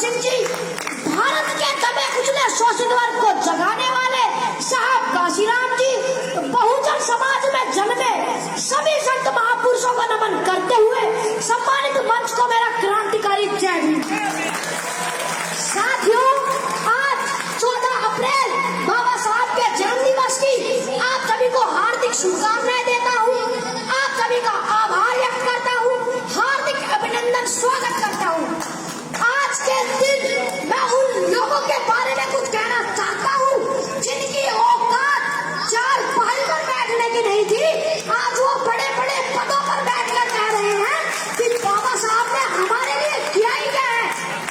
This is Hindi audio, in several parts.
सिंह जी, भारत के दबे कुचले शोषित वर्ग को जगाने वाले साहब काशीराम जी, बहुजन समाज में जन्मे सभी संत महापुरुषों को नमन करते हुए सम्मानित मंच को मेरा क्रांतिकारी जय हिंद। साथियों, आज 14 अप्रैल बाबा साहब के जन्म दिवस की आप सभी को हार्दिक शुभकामनाएं देता हूँ। आप सभी का आभार व्यक्त करता हूँ, हार्दिक अभिनंदन स्वागत करता हूँ। आज के दिन मैं उन लोगों के बारे में कुछ कहना चाहता हूँ जिनकी औकात चार पाई पर बैठने की नहीं थी, आज वो बड़े बड़े पदों पर बैठकर कह रहे हैं कि बाबा साहब ने हमारे लिए किया ही क्या है।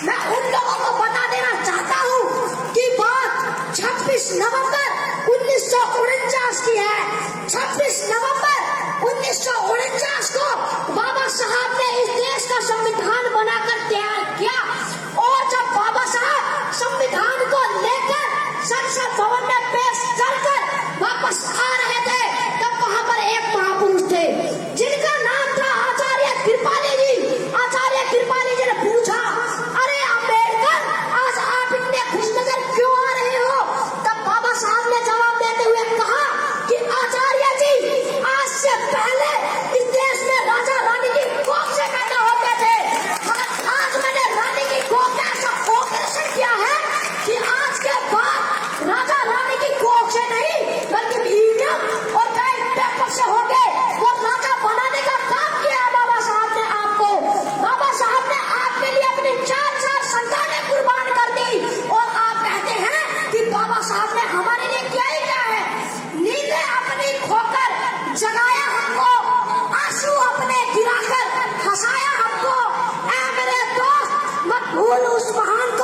मैं उन लोगों को बता देना चाहता हूँ कि बात 26 नवंबर 1949 की है। 26 नवंबर 1949 को बाबा साहब ने इस देश का संविधान बनाकर तैयार किया और जब बाबा साहब संविधान को लेकर संसद भवन में पेश कर वापस आ रहे थे, तब वहां पर एक महापुरुष थे जिनका नाम था आचार्य कृपाली जी। आचार्य कृपाली जी ने पूछा, अरे अम्बेडकर, आज आप इतने खुशनजर क्यों आ रहे हो? तब बाबा साहब ने जवाब देते हुए कहा कि आचार्य जी, आज से पहले इस देश में राजा रानी की कोख से पैदा होते थे, मगर आज मैंने रानी की कोख का ऐसा ऑपरेशन किया है कि आज के बाद राजा रानी की कोख से नहीं बल्कि ईवीएम और बैलेट पेपर से हो गए। वो राजा बनाने का काम किया है बाबा साहब ने आपको। बाबा साहब ने आपके लिए अपनी 4 संतानें कुर्बान कर दी और आप कहते हैं कि बाबा साहब ने हमारे लिए किया ही क्या है। नींदें अपनी खोकर जगाया हमको, आंसू अपने गिराकर हंसाया हमको। ऐ मेरे दोस्त, मत भूल उस महान